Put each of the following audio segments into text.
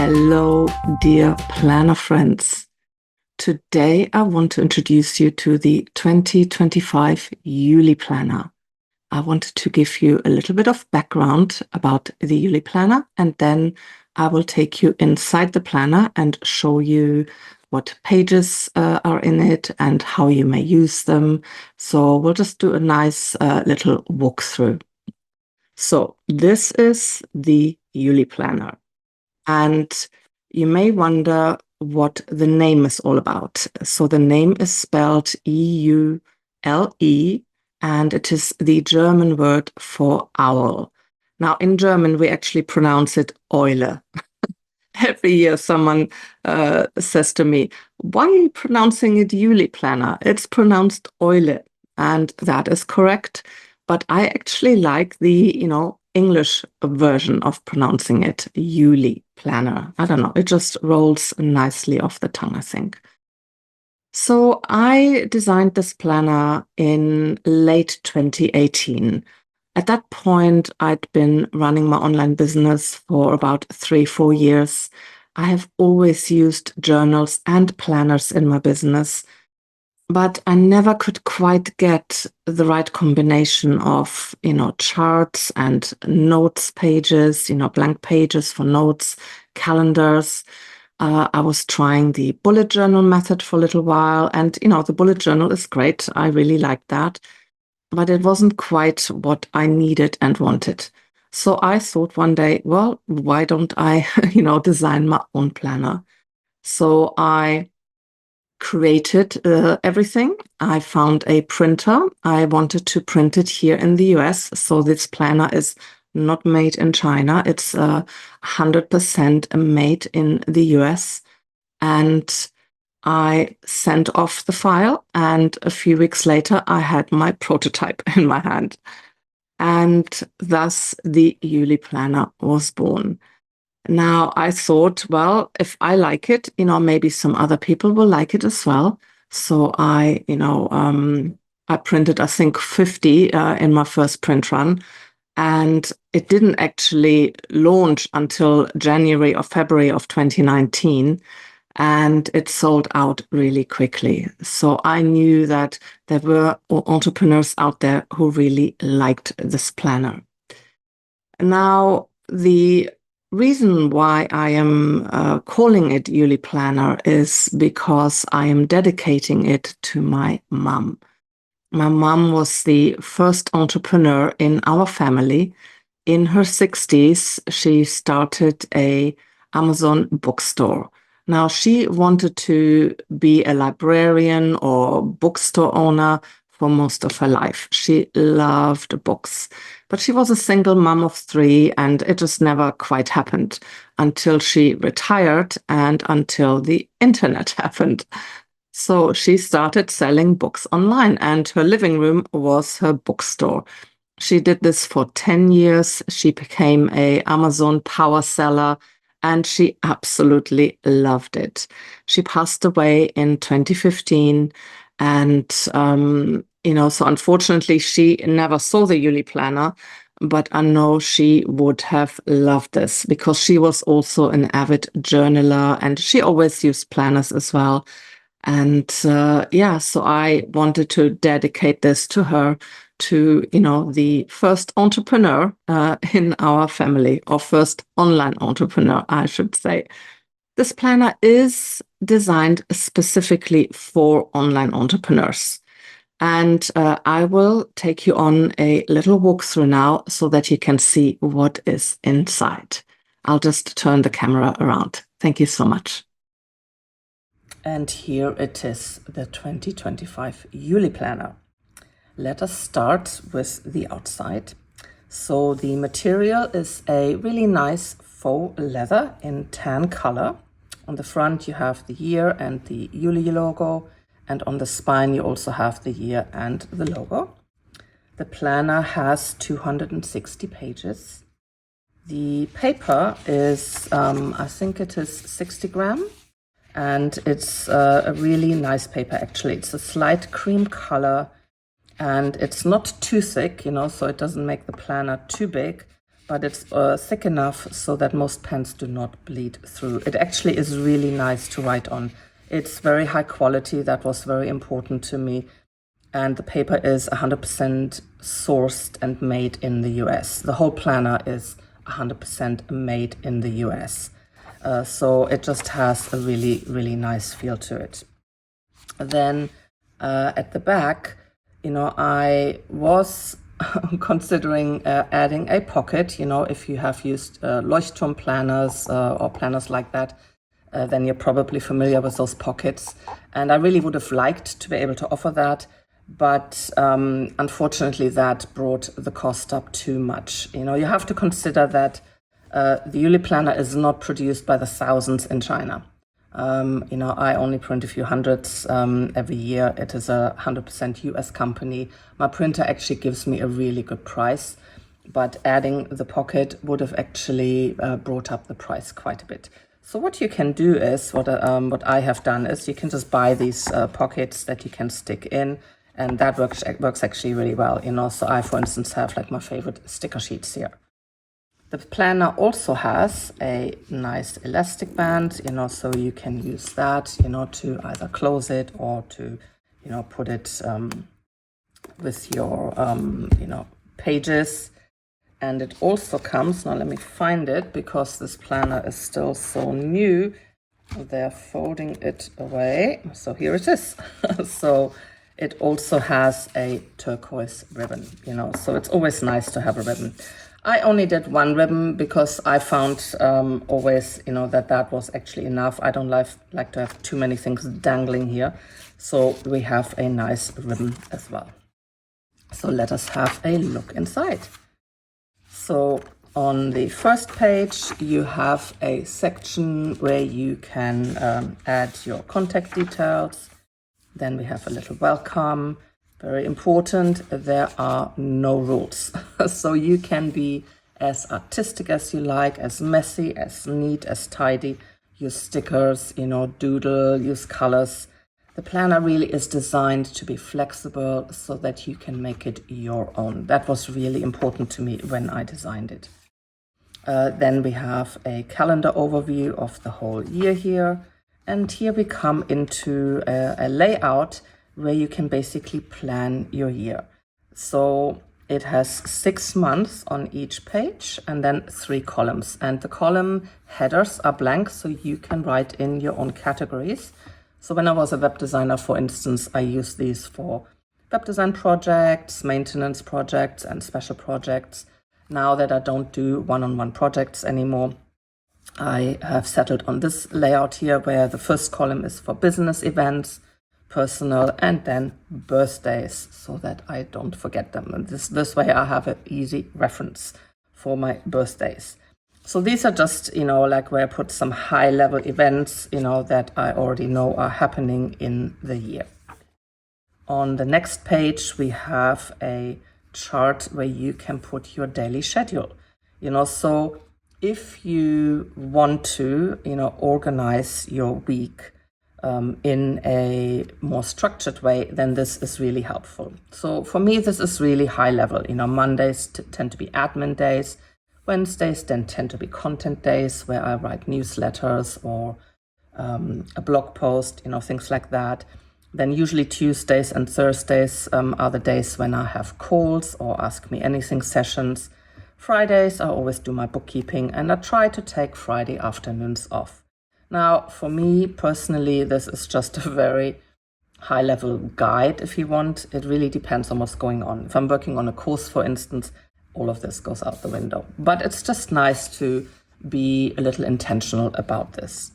Hello, dear planner friends. Today I want to introduce you to the 2025 Eule Planner. I wanted to give you a little bit of background about the Eule Planner, and then I will take you inside the planner and show you what pages are in it and how you may use them. So we'll just do a nice little walkthrough. So this is the Eule Planner. And you may wonder what the name is all about. So the name is spelled Eule, and it is the German word for owl. Now, in German, we actually pronounce it Eule. Every year, someone says to me, why are you pronouncing it Eule Planner? It's pronounced Eule, and that is correct. But I actually like the, English version of pronouncing it, Eule Planner. I don't know, it just rolls nicely off the tongue, I think. So I designed this planner in late 2018. At that point, I'd been running my online business for about 3-4 years. I have always used journals and planners in my business, but I never could quite get the right combination of, charts and notes pages, blank pages for notes, calendars. I was trying the bullet journal method for a little while, and, the bullet journal is great. I really like that, but it wasn't quite what I needed and wanted. So I thought one day, well, why don't I, design my own planner? So I created everything. I found a printer. I wanted to print it here in the US. So this planner is not made in China. It's 100% made in the US. And I sent off the file, and a few weeks later, I had my prototype in my hand. And thus the Eule Planner was born. Now I thought, well, if I like it, maybe some other people will like it as well. So I printed, I think, 50 in my first print run. And it didn't actually launch until January or February of 2019. And it sold out really quickly. So I knew that there were entrepreneurs out there who really liked this planner. Now, the reason why I am calling it Eule Planner is because I am dedicating it to my mom. My mom was the first entrepreneur in our family. In her 60s, she started a Amazon bookstore. Now, she wanted to be a librarian or bookstore owner for most of her life. She loved books, but she was a single mom of 3, and it just never quite happened until she retired and until the internet happened. So she started selling books online, and her living room was her bookstore. She did this for 10 years. She became an Amazon power seller, and she absolutely loved it. She passed away in 2015, and so unfortunately she never saw the Eule Planner, but I know she would have loved this because she was also an avid journaler, and she always used planners as well. And so I wanted to dedicate this to her, to, the first entrepreneur in our family, or first online entrepreneur, I should say. This planner is designed specifically for online entrepreneurs. And I will take you on a little walkthrough now so that you can see what is inside. I'll just turn the camera around. Thank you so much. And here it is, the 2025 Eule Planner. Let us start with the outside. So the material is a really nice faux leather in tan color. On the front you have the year and the Eule logo, and on the spine you also have the year and the logo. The planner has 260 pages. The paper is, I think it is 60 gram. And it's a really nice paper, actually. It's a slight cream color, and it's not too thick, so it doesn't make the planner too big, but it's thick enough so that most pens do not bleed through. It actually is really nice to write on. It's very high quality. That was very important to me. And the paper is 100% sourced and made in the US. The whole planner is 100% made in the US. So it just has a really, really nice feel to it. Then at the back, I was considering adding a pocket. If you have used Leuchtturm planners or planners like that, then you're probably familiar with those pockets. And I really would have liked to be able to offer that. But unfortunately, that brought the cost up too much. You have to consider that the Eule Planner is not produced by the thousands in China. I only print a few hundreds every year. It is a 100% US company. My printer actually gives me a really good price, but adding the pocket would have actually brought up the price quite a bit. So what you can do is, what I have done is, you can just buy these pockets that you can stick in. And that works actually really well, So I, for instance, have like my favorite sticker sheets here. The planner also has a nice elastic band, so you can use that, to either close it or to, put it with your, pages. And it also comes, now let me find it, because this planner is still so new. They're folding it away. So here it is. So it also has a turquoise ribbon, so it's always nice to have a ribbon. I only did one ribbon because I found always, that was actually enough. I don't like to have too many things dangling here. So we have a nice ribbon as well. So let us have a look inside. So on the first page, you have a section where you can add your contact details. Then we have a little welcome. Very important, there are no rules. So you can be as artistic as you like, as messy, as neat, as tidy. Use stickers, doodle, use colors. The planner really is designed to be flexible so that you can make it your own. That was really important to me when I designed it. Then we have a calendar overview of the whole year here. And here we come into a layout where you can basically plan your year. So it has 6 months on each page and then 3 columns. And the column headers are blank, so you can write in your own categories. So when I was a web designer, for instance, I used these for web design projects, maintenance projects, and special projects. Now that I don't do one-on-one projects anymore, I have settled on this layout here, where the first column is for business events, personal, and then birthdays, so that I don't forget them. And this way I have an easy reference for my birthdays. So these are just, like where I put some high-level events, that I already know are happening in the year. On the next page, we have a chart where you can put your daily schedule. So if you want to, organize your week in a more structured way, then this is really helpful. So for me, this is really high level. Mondays tend to be admin days. Wednesdays then tend to be content days, where I write newsletters or a blog post, things like that. Then usually Tuesdays and Thursdays are the days when I have calls or ask me anything sessions. Fridays, I always do my bookkeeping, and I try to take Friday afternoons off. Now, for me personally, this is just a very high-level guide, if you want. It really depends on what's going on. If I'm working on a course, for instance, all of this goes out the window. But it's just nice to be a little intentional about this.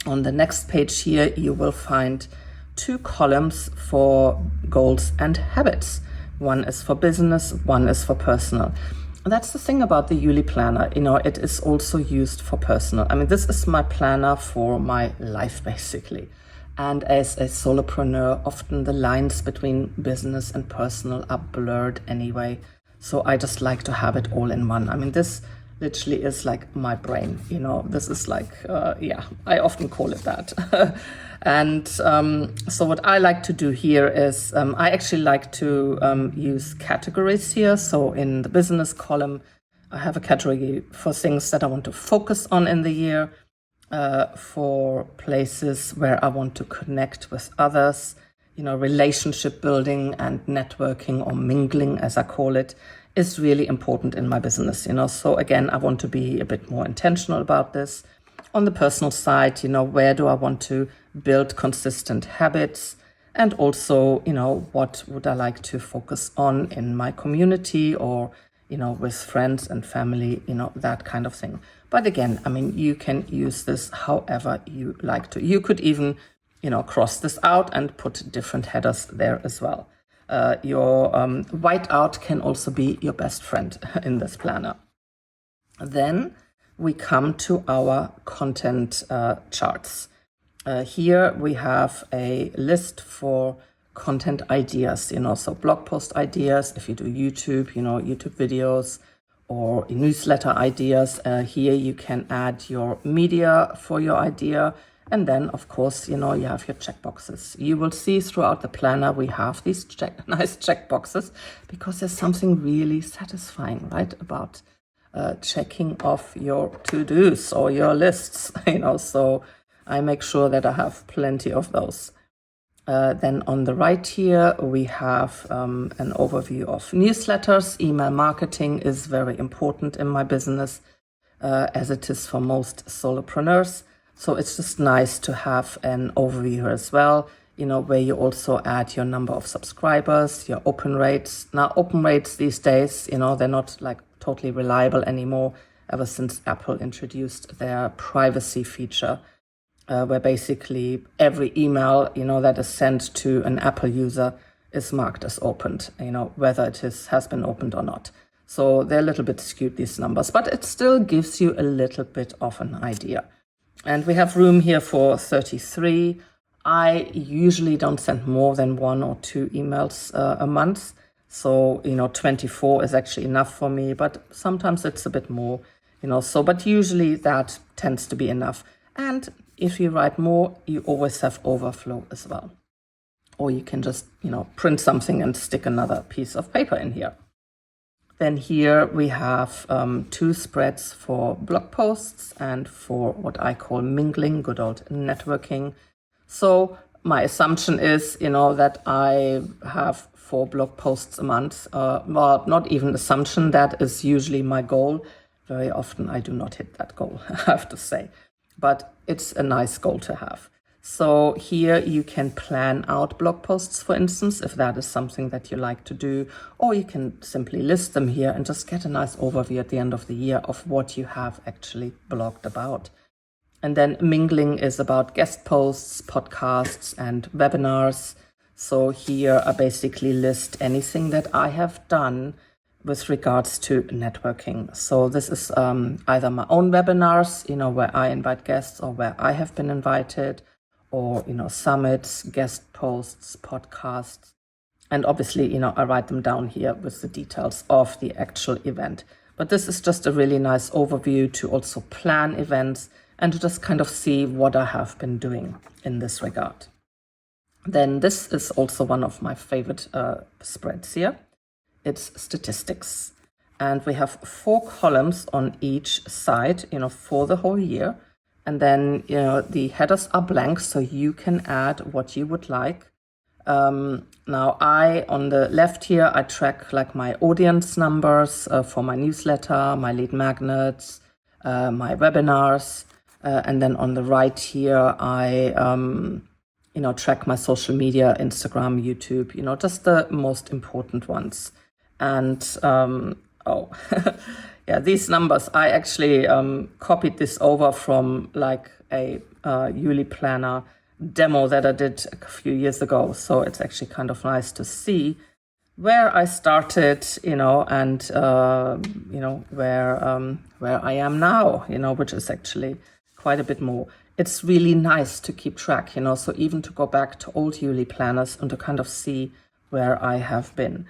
On the next page here, you will find 2 columns for goals and habits. One is for business, one is for personal. That's the thing about the Eule Planner. It is also used for personal. I mean, this is my planner for my life, basically. And as a solopreneur, often the lines between business and personal are blurred anyway. So I just like to have it all in one. I mean, this literally is like my brain. This is like, I often call it that. And so what I like to do here is I actually like to use categories here. So in the business column, I have a category for things that I want to focus on in the year, for places where I want to connect with others, relationship building and networking, or mingling, as I call it, is really important in my business, So again, I want to be a bit more intentional about this. On the personal side, where do I want to build consistent habits? And also, what would I like to focus on in my community, or, with friends and family, that kind of thing. But again, you can use this however you like to. You could even, cross this out and put different headers there as well. Your whiteout can also be your best friend in this planner. Then we come to our content charts. Here we have a list for content ideas, so blog post ideas, if you do YouTube, YouTube videos, or newsletter ideas. Here you can add your media for your idea. And then, of course, you have your checkboxes. You will see throughout the planner we have these nice checkboxes, because there's something really satisfying, right, about checking off your to-dos or your lists, so I make sure that I have plenty of those. Then on the right here, we have an overview of newsletters. Email marketing is very important in my business, as it is for most solopreneurs. So it's just nice to have an overview as well, where you also add your number of subscribers, your open rates. Now, open rates these days, they're not like totally reliable anymore, ever since Apple introduced their privacy feature, where basically every email, that is sent to an Apple user is marked as opened, whether it has been opened or not. So they're a little bit skewed, these numbers, but it still gives you a little bit of an idea. And we have room here for 33. I usually don't send more than 1 or 2 emails a month. So, 24 is actually enough for me, but sometimes it's a bit more, but usually that tends to be enough. And if you write more, you always have overflow as well. Or you can just, print something and stick another piece of paper in here. Then here we have 2 spreads for blog posts and for what I call mingling, good old networking. So my assumption is, that I have 4 blog posts a month. Well, not even assumption, that is usually my goal. Very often I do not hit that goal, I have to say. But it's a nice goal to have. So here you can plan out blog posts, for instance, if that is something that you like to do, or you can simply list them here and just get a nice overview at the end of the year of what you have actually blogged about. And then mingling is about guest posts, podcasts, and webinars. So here I basically list anything that I have done with regards to networking. So this is either my own webinars, where I invite guests or where I have been invited, or, summits, guest posts, podcasts. And obviously, I write them down here with the details of the actual event. But this is just a really nice overview to also plan events and to just kind of see what I have been doing in this regard. Then this is also one of my favorite spreads here. It's statistics. And we have 4 columns on each side, for the whole year. And then, the headers are blank, so you can add what you would like. Now, on the left here, I track like my audience numbers for my newsletter, my lead magnets, my webinars. And then on the right here, I, track my social media, Instagram, YouTube, just the most important ones. And, yeah, these numbers, I actually copied this over from like a Eule Planner demo that I did a few years ago. So it's actually kind of nice to see where I started, and, where I am now, which is actually quite a bit more. It's really nice to keep track, so even to go back to old Eule Planners and to kind of see where I have been.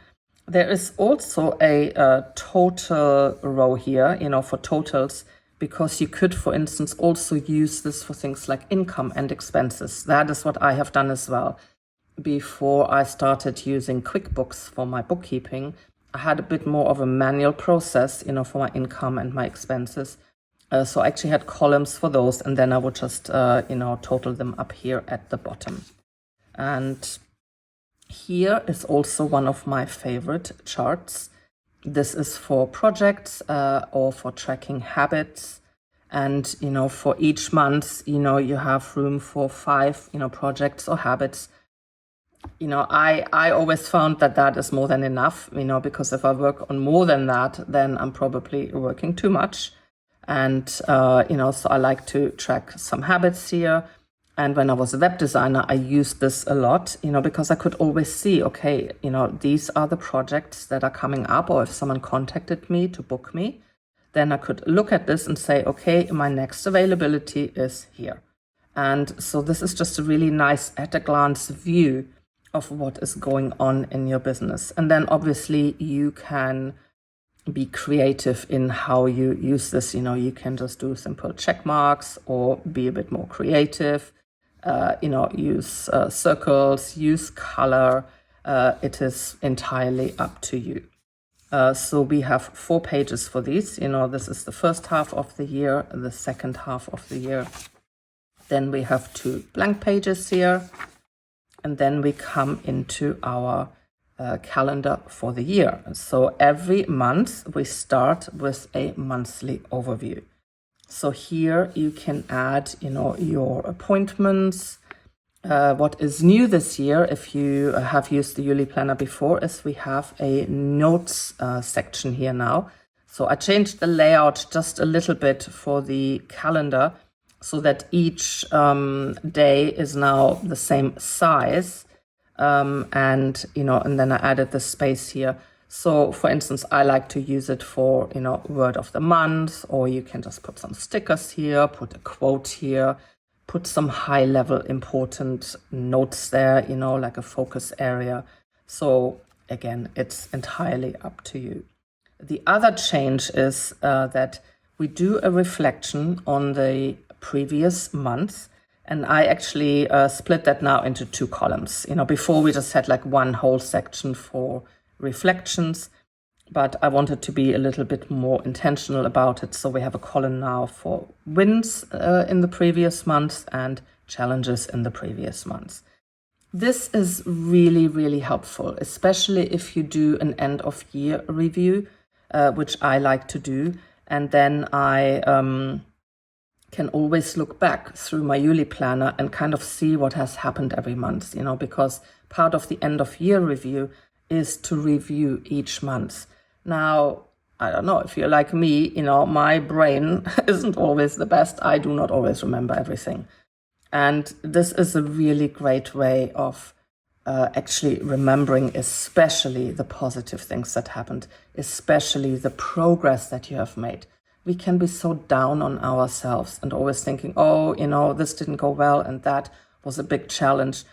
There is also a total row here, for totals, because you could, for instance, also use this for things like income and expenses. That is what I have done as well. Before I started using QuickBooks for my bookkeeping, I had a bit more of a manual process, for my income and my expenses. So I actually had columns for those, and then I would just, total them up here at the bottom. And here is also one of my favorite charts. This is for projects or for tracking habits. And, for each month, you have room for 5, projects or habits. I always found that is more than enough, because if I work on more than that, then I'm probably working too much. And, so I like to track some habits here. And when I was a web designer, I used this a lot, because I could always see, okay, these are the projects that are coming up, or if someone contacted me to book me, then I could look at this and say, okay, my next availability is here. And so this is just a really nice at a glance view of what is going on in your business. And then obviously you can be creative in how you use this. You can just do simple check marks or be a bit more creative. Use circles, use color. It is entirely up to you. So we have 4 pages for these. This is the first half of the year, the second half of the year. Then we have 2 blank pages here. And then we come into our calendar for the year. So every month we start with a monthly overview. So here you can add, your appointments. What is new this year, if you have used the Eule Planner before, is we have a notes section here now. So I changed the layout just a little bit for the calendar so that each day is now the same size. And then I added the space here. So for instance, I like to use it for, word of the month, or you can just put some stickers here, put a quote here, put some high level important notes there, like a focus area. So again, it's entirely up to you. The other change is that we do a reflection on the previous month. And I actually split that now into 2 columns. Before we just had like one whole section for reflections, but I wanted to be a little bit more intentional about it. So we have a column now for wins in the previous month and challenges in the previous month. This is really, really helpful, especially if you do an end of year review, which I like to do. And then I can always look back through my Eule Planner and kind of see what has happened every month, because part of the end of year review is to review each month. Now, I don't know if you're like me, my brain isn't always the best. I do not always remember everything. And this is a really great way of actually remembering, especially the positive things that happened, especially the progress that you have made. We can be so down on ourselves and always thinking, oh, this didn't go well and that was a big challenge.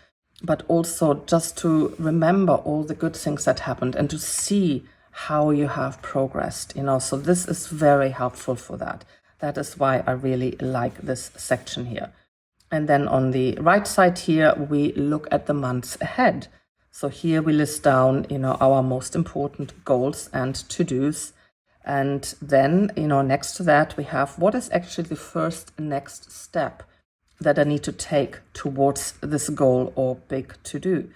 But also just to remember all the good things that happened and to see how you have progressed, So this is very helpful for that. That is why I really like this section here. And then on the right side here, we look at the months ahead. So here we list down, our most important goals and to-dos. And then, next to that, we have what is actually the first next step that I need to take towards this goal or big to-do.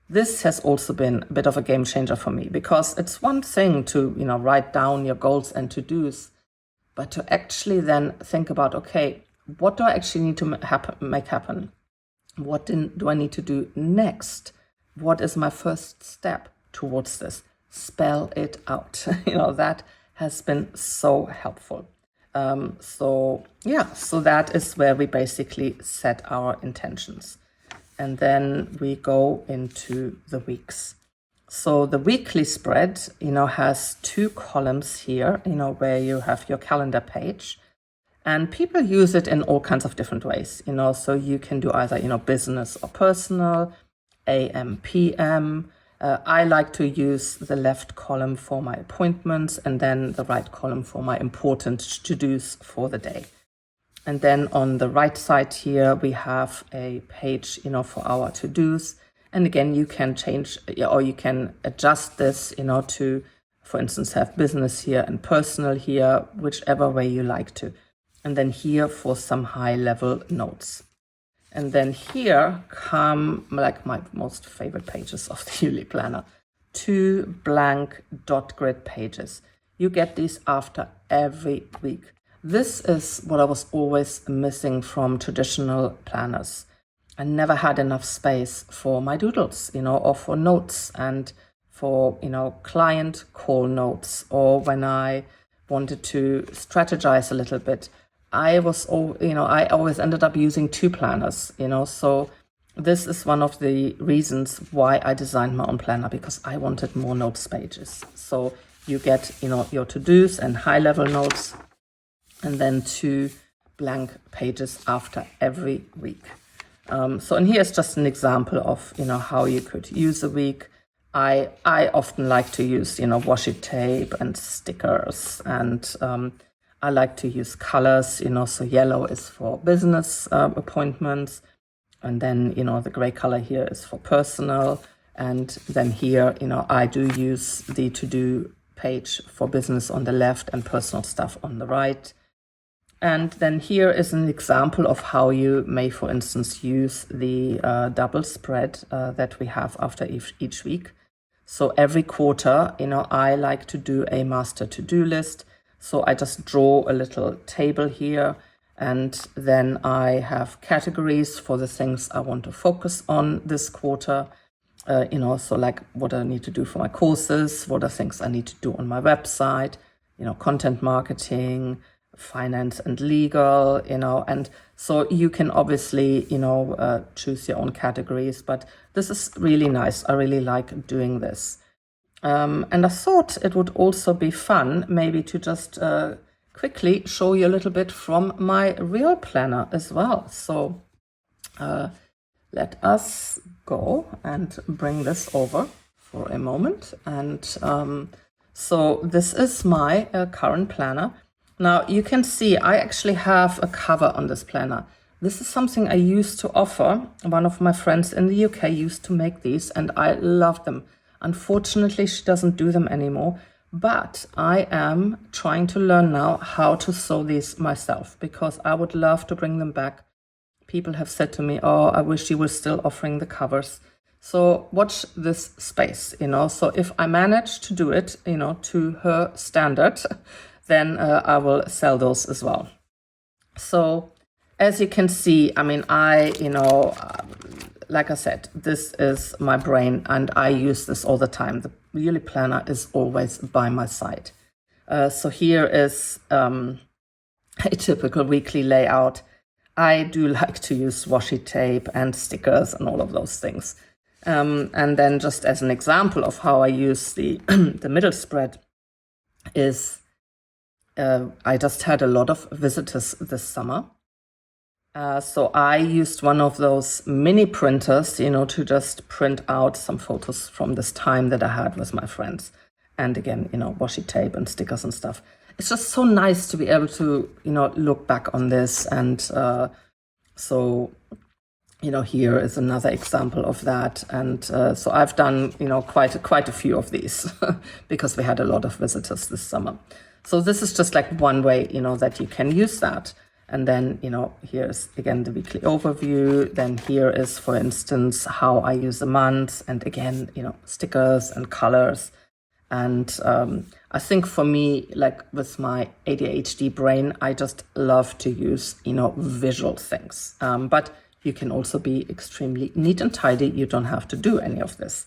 This has also been a bit of a game changer for me, because it's one thing to, write down your goals and to-dos, but to actually then think about, okay, what do I actually need to make happen? What do I need to do next? What is my first step towards this? Spell it out. That has been so helpful. So that is where we basically set our intentions. And then we go into the weeks. So the weekly spread, has 2 columns here, where you have your calendar page. And people use it in all kinds of different ways, so you can do either, business or personal, AM, PM. I like to use the left column for my appointments and then the right column for my important to-dos for the day. And then on the right side here, we have a page, for our to-dos. And again, you can change or you can adjust this, to for instance, have business here and personal here, whichever way you like to. And then here for some high level notes. And then here come like my most favorite pages of the Eule Planner, 2 blank dot grid pages. You get these after every week. This is what I was always missing from traditional planners. I never had enough space for my doodles, or for notes and for, client call notes, or when I wanted to strategize a little bit. I always ended up using 2 planners, so this is one of the reasons why I designed my own planner, because I wanted more notes pages. So you get, your to-dos and high-level notes, and then 2 blank pages after every week. So, and here's just an example of, how you could use a week. I often like to use, washi tape and stickers, and I like to use colors, so yellow is for business appointments, and then, the gray color here is for personal, and then here, I do use the to-do page for business on the left and personal stuff on the right. And then here is an example of how you may, for instance, use the double spread that we have after each week. So every quarter, I like to do a master to-do list. So I just draw a little table here, and then I have categories for the things I want to focus on this quarter. So like what I need to do for my courses, what are things I need to do on my website, content marketing, finance and legal, and so you can obviously, choose your own categories, but this is really nice. I really like doing this. And I thought it would also be fun maybe to just quickly show you a little bit from my real planner as well. So let us go and bring this over for a moment. And so this is my current planner. Now you can see I actually have a cover on this planner. This is something I used to offer. One of my friends in the UK used to make these, and I loved them. Unfortunately, she doesn't do them anymore, but I am trying to learn now how to sew these myself, because I would love to bring them back. People have said to me, oh, I wish you were still offering the covers. So watch this space, so if I manage to do it, to her standard, then I will sell those as well. So as you can see, I mean, like I said, this is my brain, and I use this all the time. The Eule Planner is always by my side. So here is a typical weekly layout. I do like to use washi tape and stickers and all of those things. And then just as an example of how I use the the middle spread is I just had a lot of visitors this summer. So I used one of those mini printers, to just print out some photos from this time that I had with my friends. And again, washi tape and stickers and stuff. It's just so nice to be able to, look back on this. And so, here is another example of that. And so I've done, quite a few of these because we had a lot of visitors this summer. So this is just like one way, that you can use that. And then, here's again the weekly overview. Then here is, for instance, how I use the months, and again, stickers and colors. And I think for me, like with my ADHD brain, I just love to use, visual things. But you can also be extremely neat and tidy. You don't have to do any of this.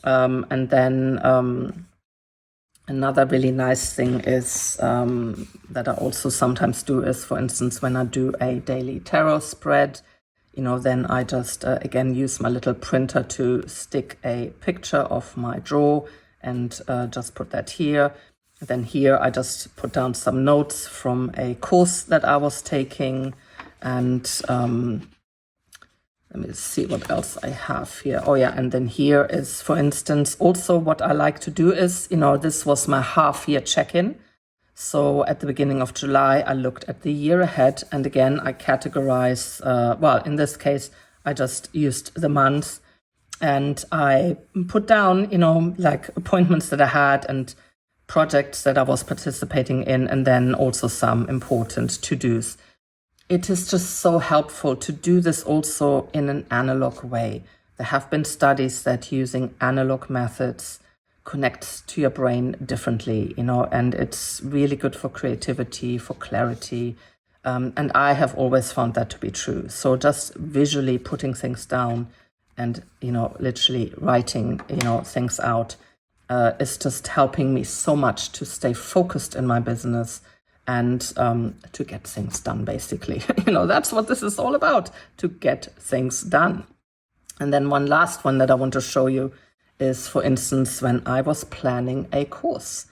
And then another really nice thing is that I also sometimes do is, for instance, when I do a daily tarot spread, then I just, again, use my little printer to stick a picture of my draw and just put that here. Then here I just put down some notes from a course that I was taking. And let me see what else I have here. Oh yeah, and then here is, for instance, also what I like to do is, this was my half-year check-in. So at the beginning of July, I looked at the year ahead. And again, I categorize, well, in this case, I just used the months. And I put down, like appointments that I had and projects that I was participating in, and then also some important to-dos. It is just so helpful to do this also in an analog way. There have been studies that using analog methods connects to your brain differently, and it's really good for creativity, for clarity. And I have always found that to be true. So just visually putting things down and, literally writing, things out is just helping me so much to stay focused in my business and to get things done, basically. That's what this is all about, to get things done. And then one last one that I want to show you is, for instance, when I was planning a course.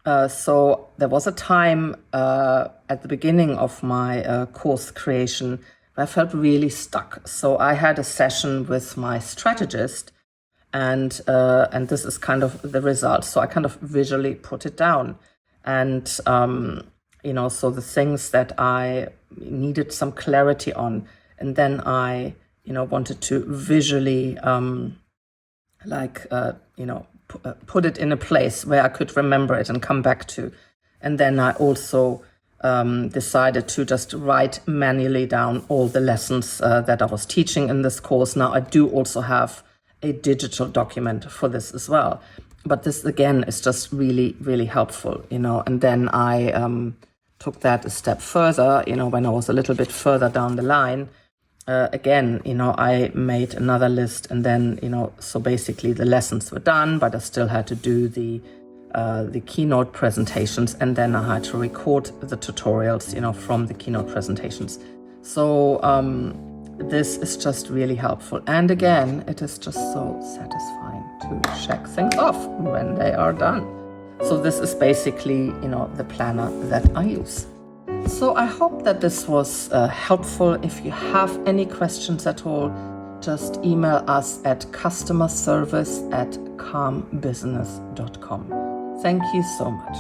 So there was a time at the beginning of my course creation where I felt really stuck. So I had a session with my strategist, and this is kind of the result. So I kind of visually put it down, and so the things that I needed some clarity on, and then I wanted to visually put it in a place where I could remember it and come back to. And then I also decided to just write manually down all the lessons that I was teaching in this course. Now I do also have a digital document for this as well. But this, again, is just really, really helpful, And then I took that a step further, when I was a little bit further down the line. Again, I made another list, and then, so basically the lessons were done, but I still had to do the keynote presentations, and then I had to record the tutorials, from the keynote presentations. So this is just really helpful. And again, it is just so satisfying to check things off when they are done. So this is basically, the planner that I use. So I hope that this was helpful. If you have any questions at all, just email us at customerservice@calmbusiness.com. Thank you so much.